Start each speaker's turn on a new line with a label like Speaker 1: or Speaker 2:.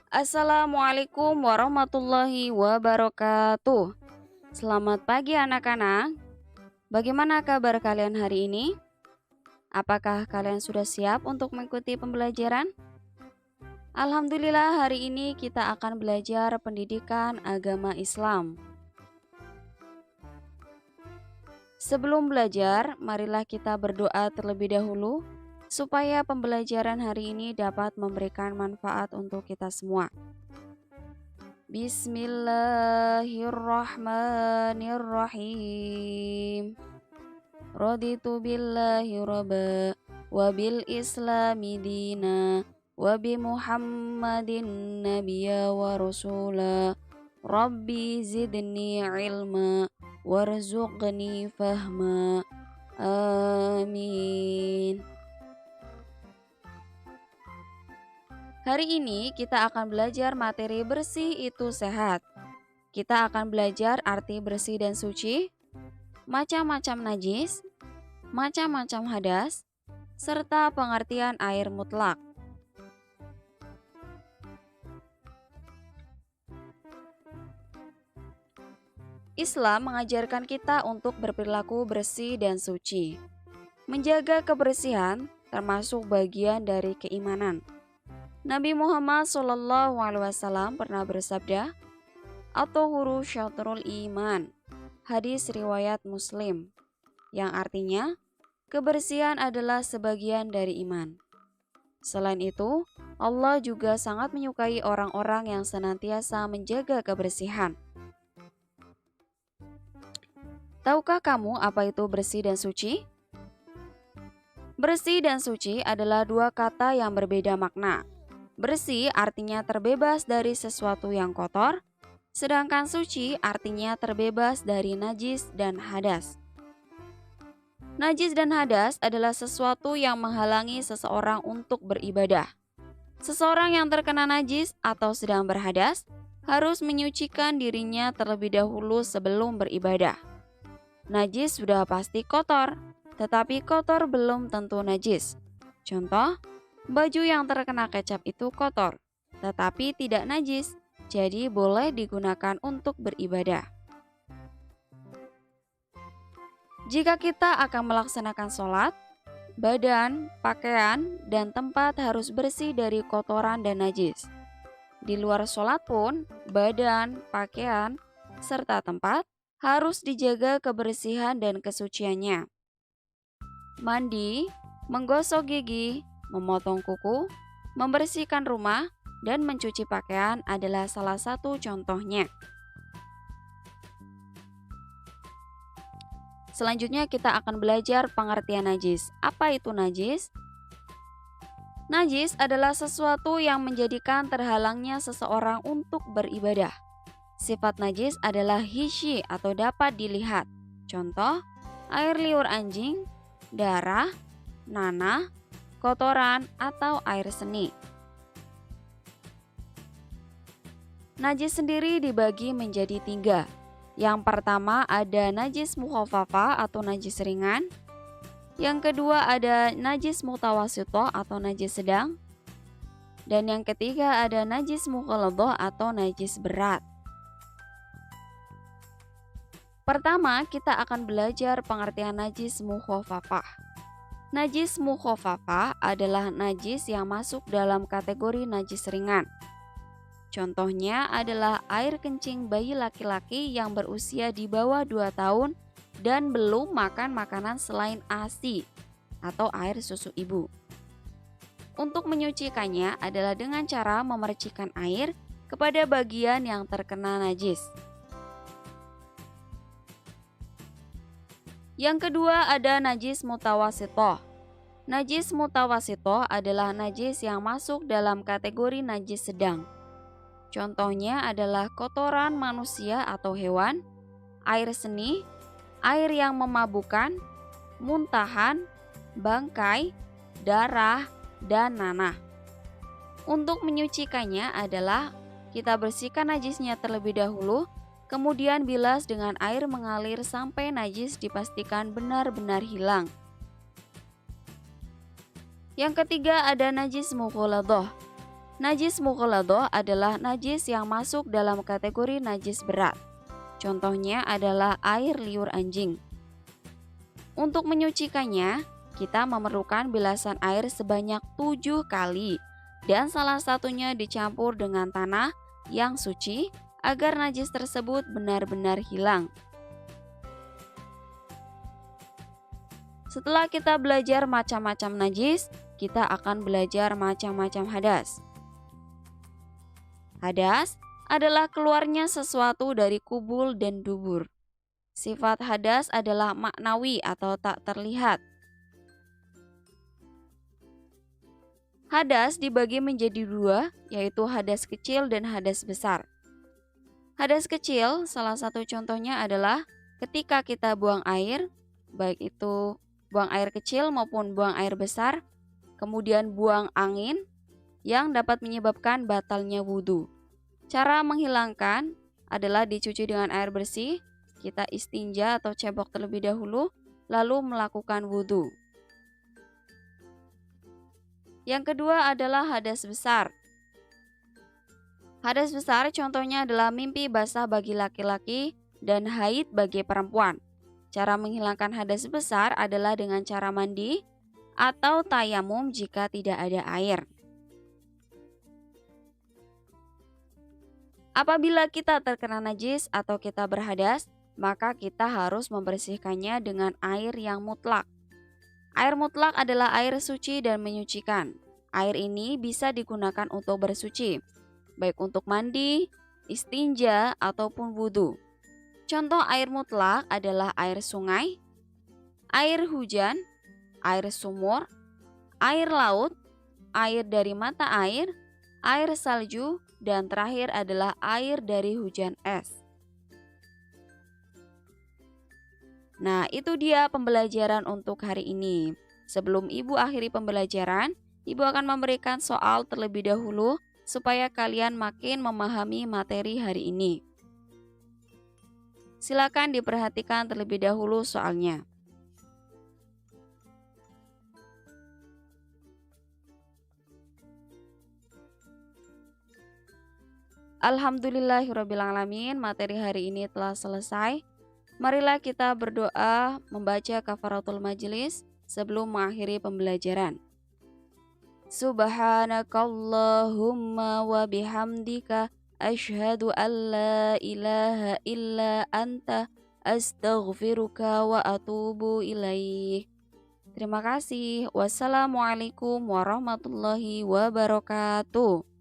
Speaker 1: Assalamualaikum warahmatullahi wabarakatuh. Selamat pagi anak-anak. Bagaimana kabar kalian hari ini? Apakah kalian sudah siap untuk mengikuti pembelajaran? Alhamdulillah, hari ini kita akan belajar pendidikan agama Islam. Sebelum belajar, marilah kita berdoa terlebih dahulu supaya pembelajaran hari ini dapat memberikan manfaat untuk kita semua. Bismillahirrahmanirrahim. Raditu billahi rabba wa bil islami dina wa bi muhammadin nabiyya wa rasula. Rabbi zidni ilma warzuqni fahma. Amin. Hari ini kita akan belajar materi bersih itu sehat. Kita akan belajar arti bersih dan suci, macam-macam najis, macam-macam hadas, serta pengertian air mutlak. Islam mengajarkan kita untuk berperilaku bersih dan suci. Menjaga kebersihan termasuk bagian dari keimanan. Nabi Muhammad SAW pernah bersabda, "At-tuhuru syatrul iman." Hadis riwayat Muslim, yang artinya kebersihan adalah sebagian dari iman. Selain itu, Allah juga sangat menyukai orang-orang yang senantiasa menjaga kebersihan. Tahukah kamu apa itu bersih dan suci? Bersih dan suci adalah dua kata yang berbeda makna. Bersih artinya terbebas dari sesuatu yang kotor, sedangkan suci artinya terbebas dari najis dan hadas. Najis dan hadas adalah sesuatu yang menghalangi seseorang untuk beribadah. Seseorang yang terkena najis atau sedang berhadas harus menyucikan dirinya terlebih dahulu sebelum beribadah. Najis sudah pasti kotor, tetapi kotor belum tentu najis. Contoh, baju yang terkena kecap itu kotor, tetapi tidak najis, jadi boleh digunakan untuk beribadah. Jika kita akan melaksanakan sholat, badan, pakaian, dan tempat harus bersih dari kotoran dan najis. Di luar sholat pun, badan, pakaian, serta tempat harus dijaga kebersihan dan kesuciannya. Mandi, menggosok gigi, memotong kuku, membersihkan rumah, dan mencuci pakaian adalah salah satu contohnya. Selanjutnya kita akan belajar pengertian najis. Apa itu najis? Najis adalah sesuatu yang menjadikan terhalangnya seseorang untuk beribadah. Sifat najis adalah hisyi atau dapat dilihat. Contoh, air liur anjing, darah, nanah, kotoran, atau air seni. Najis sendiri dibagi menjadi 3. Yang pertama ada najis mukhafafah atau najis ringan. Yang kedua ada najis mutawasithah atau najis sedang. Dan yang ketiga ada najis mughalladhah atau najis berat. Pertama, kita akan belajar pengertian najis mukhafafah. Najis mukhafafah adalah najis yang masuk dalam kategori najis ringan. Contohnya adalah air kencing bayi laki-laki yang berusia di bawah 2 tahun dan belum makan makanan selain ASI atau air susu ibu. Untuk menyucikannya adalah dengan cara memercikkan air kepada bagian yang terkena najis. Yang kedua ada najis mutawasithah. Najis mutawasithah adalah najis yang masuk dalam kategori najis sedang. Contohnya adalah kotoran manusia atau hewan, air seni, air yang memabukkan, muntahan, bangkai, darah, dan nanah. Untuk menyucikannya adalah kita bersihkan najisnya terlebih dahulu, kemudian bilas dengan air mengalir sampai najis dipastikan benar-benar hilang. Yang ketiga ada najis mughalladhah. Najis mughaladhah adalah najis yang masuk dalam kategori najis berat. Contohnya adalah air liur anjing. Untuk menyucikannya, kita memerlukan bilasan air sebanyak 7 kali dan salah satunya dicampur dengan tanah yang suci agar najis tersebut benar-benar hilang. Setelah kita belajar macam-macam najis, kita akan belajar macam-macam hadas. Hadas adalah keluarnya sesuatu dari kubul dan dubur. Sifat hadas adalah maknawi atau tak terlihat. Hadas dibagi menjadi dua, yaitu hadas kecil dan hadas besar. Hadas kecil, salah satu contohnya adalah ketika kita buang air, baik itu buang air kecil maupun buang air besar, kemudian buang angin yang dapat menyebabkan batalnya wudhu. Cara menghilangkan adalah dicuci dengan air bersih, kita istinja atau cebok terlebih dahulu, lalu melakukan wudhu. Yang kedua adalah hadas besar. Hadas besar contohnya adalah mimpi basah bagi laki-laki dan haid bagi perempuan. Cara menghilangkan hadas besar adalah dengan cara mandi atau tayamum jika tidak ada air. Apabila kita terkena najis atau kita berhadas, maka kita harus membersihkannya dengan air yang mutlak. Air mutlak adalah air suci dan menyucikan. Air ini bisa digunakan untuk bersuci, baik untuk mandi, istinja, ataupun wudhu. Contoh air mutlak adalah air sungai, air hujan, air sumur, air laut, air dari mata air salju, dan terakhir adalah air dari hujan es. Nah, itu dia pembelajaran untuk hari ini. Sebelum Ibu akhiri pembelajaran, Ibu akan memberikan soal terlebih dahulu supaya kalian makin memahami materi hari ini. Silakan diperhatikan terlebih dahulu soalnya. Alhamdulillahirrabbilalamin, materi hari ini telah selesai. Marilah kita berdoa membaca kafaratul majlis sebelum mengakhiri pembelajaran. Subhanakallahumma wa bihamdika asyhadu an la ilaha illa anta astaghfiruka wa atubu ilaih. Terima kasih. Wassalamualaikum warahmatullahi wabarakatuh.